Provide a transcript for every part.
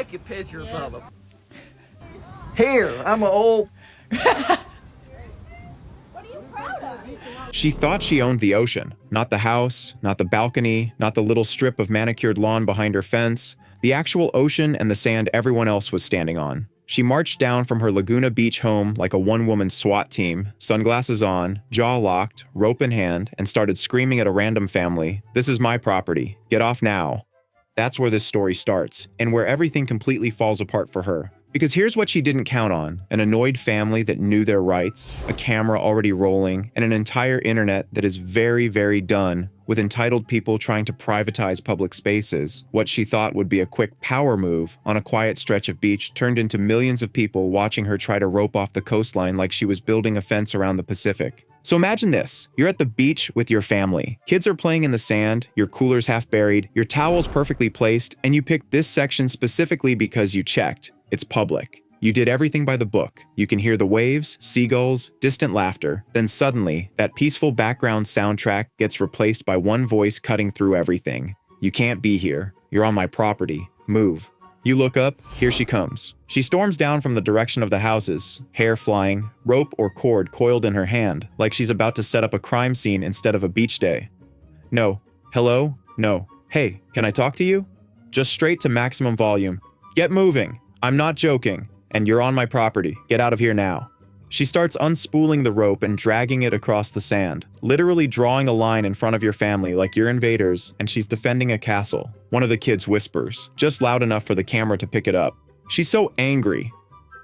take a picture of him. Here, I'm an old... She thought she owned the ocean, not the house, not the balcony, not the little strip of manicured lawn behind her fence, the actual ocean and the sand everyone else was standing on. She marched down from her Laguna Beach home like a one-woman SWAT team, sunglasses on, jaw locked, rope in hand, and started screaming at a random family, "This is my property. Get off now." That's where this story starts, and where everything completely falls apart for her. Because here's what she didn't count on: an annoyed family that knew their rights, a camera already rolling, and an entire internet that is very, very done with entitled people trying to privatize public spaces. What she thought would be a quick power move on a quiet stretch of beach turned into millions of people watching her try to rope off the coastline like she was building a fence around the Pacific. So imagine this: you're at the beach with your family. Kids are playing in the sand, your cooler's half buried, your towel's perfectly placed, and you picked this section specifically because you checked. It's public. You did everything by the book. You can hear the waves, seagulls, distant laughter. Then suddenly, that peaceful background soundtrack gets replaced by one voice cutting through everything. "You can't be here. You're on my property. Move." You look up, here she comes. She storms down from the direction of the houses, hair flying, rope or cord coiled in her hand, like she's about to set up a crime scene instead of a beach day. "No. Hello? No. Hey, can I talk to you?" Just straight to maximum volume. "Get moving. I'm not joking. And you're on my property. Get out of here now." She starts unspooling the rope and dragging it across the sand, literally drawing a line in front of your family like you're invaders and she's defending a castle. One of the kids whispers, just loud enough for the camera to pick it up. She's so angry.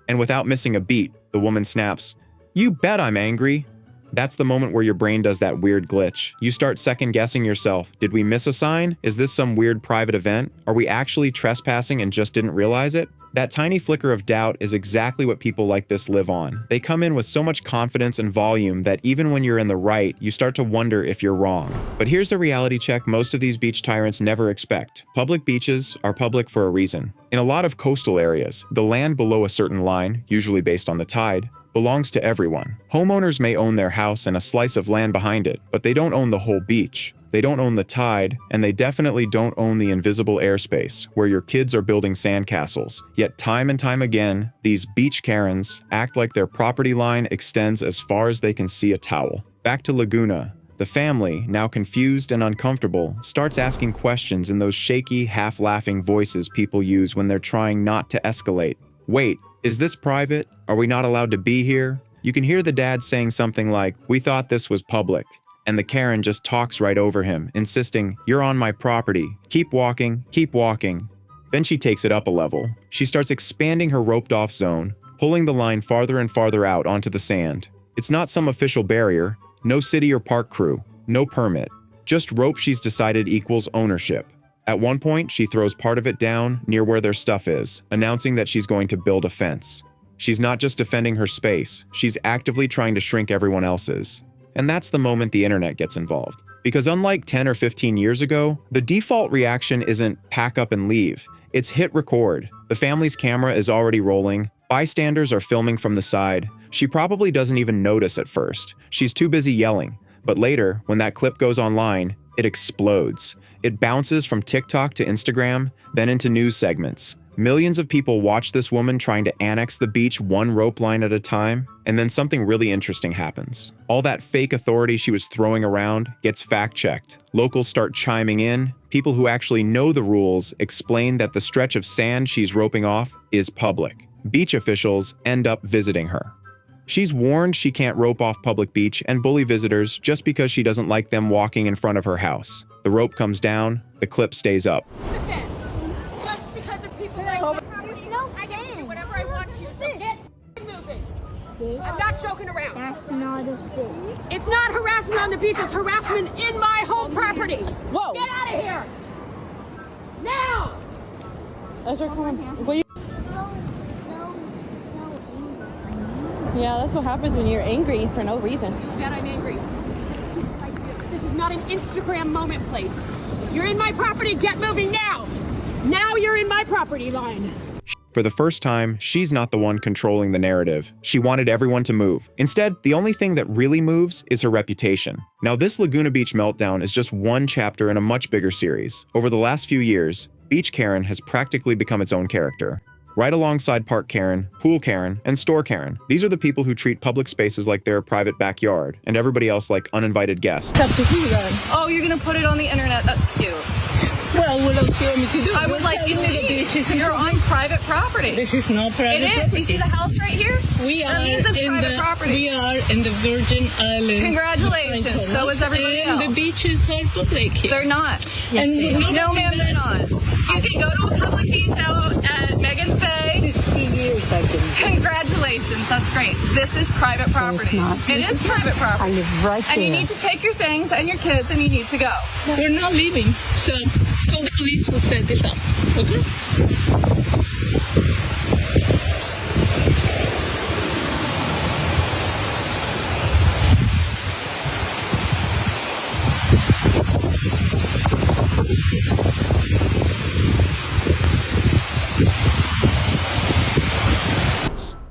And without missing a beat, the woman snaps, "You bet I'm angry." That's the moment where your brain does that weird glitch. You start second-guessing yourself. Did we miss a sign? Is this some weird private event? Are we actually trespassing and just didn't realize it? That tiny flicker of doubt is exactly what people like this live on. They come in with so much confidence and volume that even when you're in the right, you start to wonder if you're wrong. But here's the reality check most of these beach tyrants never expect. Public beaches are public for a reason. In a lot of coastal areas, the land below a certain line, usually based on the tide, belongs to everyone. Homeowners may own their house and a slice of land behind it, but they don't own the whole beach. They don't own the tide, and they definitely don't own the invisible airspace where your kids are building sandcastles. Yet time and time again, these beach Karens act like their property line extends as far as they can see a towel. Back to Laguna. The family, now confused and uncomfortable, starts asking questions in those shaky, half-laughing voices people use when they're trying not to escalate. "Wait, is this private? Are we not allowed to be here?" You can hear the dad saying something like, "We thought this was public." And the Karen just talks right over him, insisting, "You're on my property. Keep walking, keep walking." Then she takes it up a level. She starts expanding her roped-off zone, pulling the line farther and farther out onto the sand. It's not some official barrier, no city or park crew, no permit. Just rope she's decided equals ownership. At one point, she throws part of it down near where their stuff is, announcing that she's going to build a fence. She's not just defending her space, she's actively trying to shrink everyone else's. And that's the moment the internet gets involved. Because unlike 10 or 15 years ago, the default reaction isn't pack up and leave. It's hit record. The family's camera is already rolling. Bystanders are filming from the side. She probably doesn't even notice at first. She's too busy yelling. But later, when that clip goes online, it explodes. It bounces from TikTok to Instagram, then into news segments. Millions of people watch this woman trying to annex the beach one rope line at a time, and then something really interesting happens. All that fake authority she was throwing around gets fact-checked. Locals start chiming in. People who actually know the rules explain that the stretch of sand she's roping off is public. Beach officials end up visiting her. She's warned she can't rope off public beach and bully visitors just because she doesn't like them walking in front of her house. The rope comes down, the clip stays up. I'm not joking around. That's not a thing. It's not harassment on the beach, it's harassment in my home property. Whoa. Get out of here. Now. That's our comment. Will you? Yeah, that's what happens when you're angry for no reason. Bet I'm angry. This is not an Instagram moment place. You're in my property, get moving now. Now you're in my property line. For the first time, she's not the one controlling the narrative. She wanted everyone to move. Instead, the only thing that really moves is her reputation. Now, this Laguna Beach meltdown is just one chapter in a much bigger series. Over the last few years, Beach Karen has practically become its own character. Right alongside Park Karen, Pool Karen, and Store Karen. These are the people who treat public spaces like their private backyard, and everybody else like uninvited guests. Oh, you're gonna put it on the internet? That's cute. Well, what else do you want me to do? I would like you to leave. You're on private property. This is not private It is. property. You see the house right here? We That are means it's in private the property. we are in the Virgin Islands. Congratulations. So is everybody and else. the beaches are public here. They're not. And No, ma'am, they're not. You can go to a public beach out at Megan's Bay. 15 years I've been here. Congratulations. That's great. This is private property. not. It is private property. I live right And you there. need to take your things and your kids and you need to go. We're not leaving, so the police will set it up. Okay?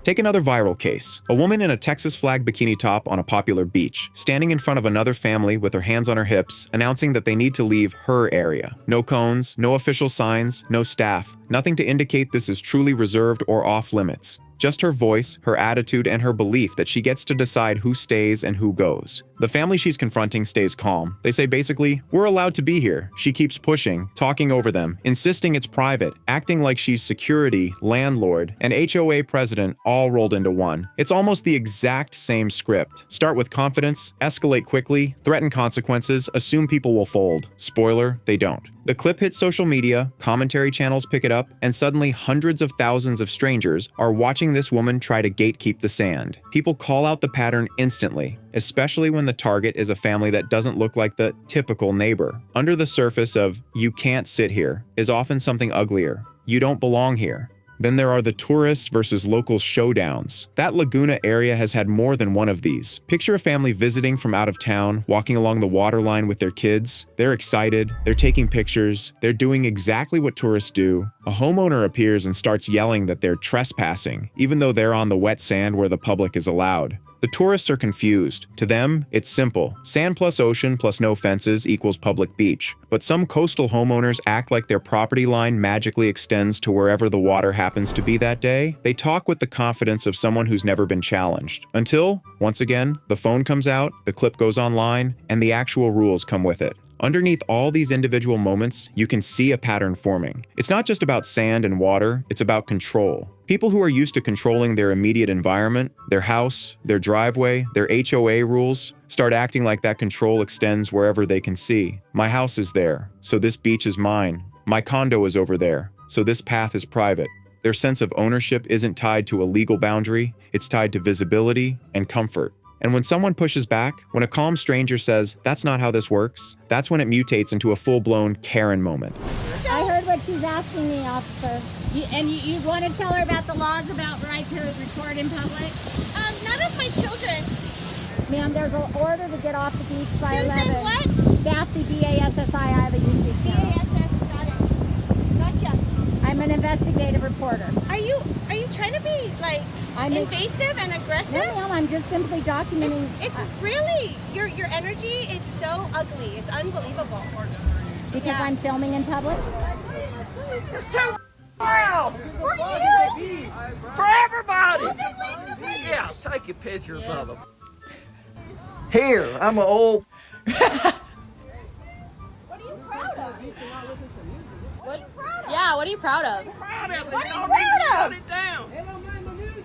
Take another viral case. A woman in a Texas flag bikini top on a popular beach, standing in front of another family with her hands on her hips, announcing that they need to leave her area. No cones, no official signs, no staff, nothing to indicate this is truly reserved or off limits. Just her voice, her attitude, and her belief that she gets to decide who stays and who goes. The family she's confronting stays calm. They say basically, "We're allowed to be here." She keeps pushing, talking over them, insisting it's private, acting like she's security, landlord, and HOA president all rolled into one. It's almost the exact same script. Start with confidence, escalate quickly, threaten consequences, assume people will fold. Spoiler, they don't. The clip hits social media, commentary channels pick it up, and suddenly hundreds of thousands of strangers are watching this woman try to gatekeep the sand. People call out the pattern instantly, especially when the target is a family that doesn't look like the typical neighbor. Under the surface of "you can't sit here" is often something uglier. "You don't belong here." Then there are the tourist versus local showdowns. That Laguna area has had more than one of these. Picture a family visiting from out of town, walking along the waterline with their kids. They're excited, they're taking pictures, they're doing exactly what tourists do. A homeowner appears and starts yelling that they're trespassing, even though they're on the wet sand where the public is allowed. The tourists are confused. To them, it's simple. Sand plus ocean plus no fences equals public beach. But some coastal homeowners act like their property line magically extends to wherever the water happens to be that day. They talk with the confidence of someone who's never been challenged. Until, once again, the phone comes out, the clip goes online, and the actual rules come with it. Underneath all these individual moments, you can see a pattern forming. It's not just about sand and water, it's about control. People who are used to controlling their immediate environment, their house, their driveway, their HOA rules, start acting like that control extends wherever they can see. My house is there, so this beach is mine. My condo is over there, so this path is private. Their sense of ownership isn't tied to a legal boundary, it's tied to visibility and comfort. And when someone pushes back, when a calm stranger says, "That's not how this works," that's when it mutates into a full-blown Karen moment. I heard what she's asking me, officer. You want to tell her about the laws about right to record in public? None of my children. Ma'am, there's an order to get off the beach by Susan, 11. what? Bassy, B-A-S-S-I, I have a YouTube channel. BASS, got it. Gotcha. I'm an investigative reporter. Are you trying to be like I'm invasive and aggressive? No, ma'am, I'm just simply documenting. It's really your energy is so ugly. It's unbelievable. Because yeah. I'm filming in public. It's too loud For you? for everybody. Yeah, take your pictures of them. Here, I'm an old. What are you proud of? Yeah, what are you proud of? Proud of it. What are you Y'all proud need to of? shut it down. They don't mind the music.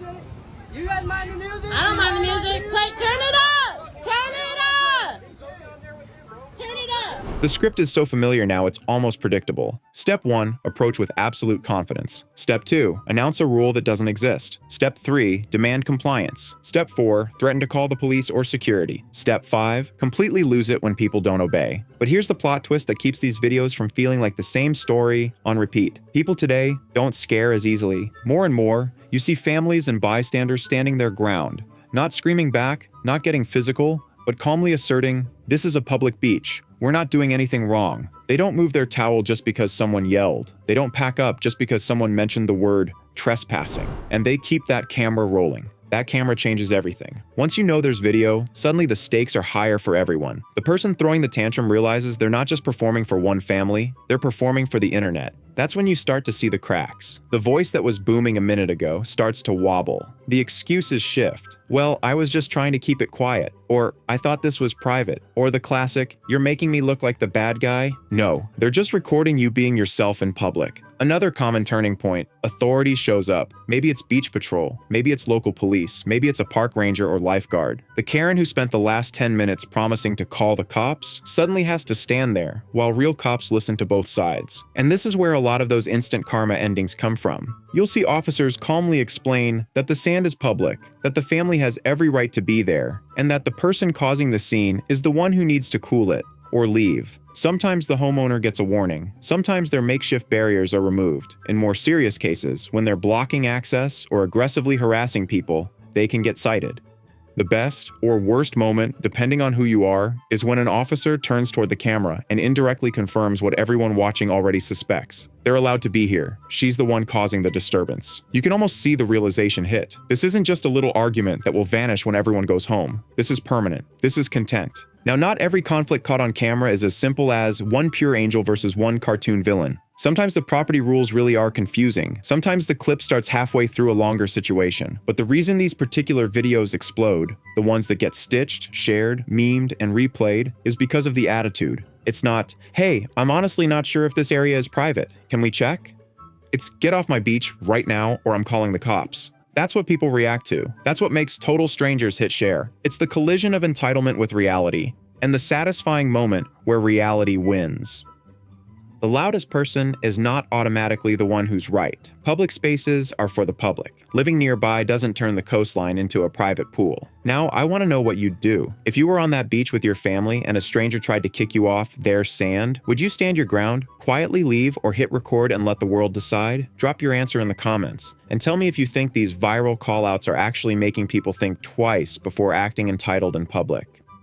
You guys mind the music? I don't mind the music. Play, turn it up! Turn it up! Turn it up! The script is so familiar now it's almost predictable. Step 1, approach with absolute confidence. Step 2, announce a rule that doesn't exist. Step 3, demand compliance. Step 4, threaten to call the police or security. Step 5, completely lose it when people don't obey. But here's the plot twist that keeps these videos from feeling like the same story on repeat. People today don't scare as easily. More and more, you see families and bystanders standing their ground, not screaming back, not getting physical, but calmly asserting, "This is a public beach. We're not doing anything wrong." They don't move their towel just because someone yelled. They don't pack up just because someone mentioned the word trespassing. And they keep that camera rolling. That camera changes everything. Once you know there's video, suddenly the stakes are higher for everyone. The person throwing the tantrum realizes they're not just performing for one family, they're performing for the internet. That's when you start to see the cracks. The voice that was booming a minute ago starts to wobble. The excuses shift. Well, I was just trying to keep it quiet. Or, I thought this was private. Or the classic, you're making me look like the bad guy? No, they're just recording you being yourself in public. Another common turning point, authority shows up. Maybe it's beach patrol, maybe it's local police, maybe it's a park ranger or lifeguard. The Karen who spent the last 10 minutes promising to call the cops suddenly has to stand there, while real cops listen to both sides. And this is where a lot of those instant karma endings come from. You'll see officers calmly explain that the sand is public, that the family has every right to be there, and that the person causing the scene is the one who needs to cool it, or leave. Sometimes the homeowner gets a warning. Sometimes their makeshift barriers are removed. In more serious cases, when they're blocking access or aggressively harassing people, they can get cited. The best or worst moment, depending on who you are, is when an officer turns toward the camera and indirectly confirms what everyone watching already suspects. They're allowed to be here. She's the one causing the disturbance. You can almost see the realization hit. This isn't just a little argument that will vanish when everyone goes home. This is permanent. This is content. Now, not every conflict caught on camera is as simple as one pure angel versus one cartoon villain. Sometimes the property rules really are confusing. Sometimes the clip starts halfway through a longer situation. But the reason these particular videos explode, the ones that get stitched, shared, memed, and replayed, is because of the attitude. It's not, hey, I'm honestly not sure if this area is private. Can we check? It's get off my beach right now or I'm calling the cops. That's what people react to. That's what makes total strangers hit share. It's the collision of entitlement with reality, and the satisfying moment where reality wins. The loudest person is not automatically the one who's right. Public spaces are for the public. Living nearby doesn't turn the coastline into a private pool. Now, I want to know what you'd do. If you were on that beach with your family and a stranger tried to kick you off their sand, would you stand your ground, quietly leave, or hit record and let the world decide? Drop your answer in the comments. And tell me if you think these viral callouts are actually making people think twice before acting entitled in public.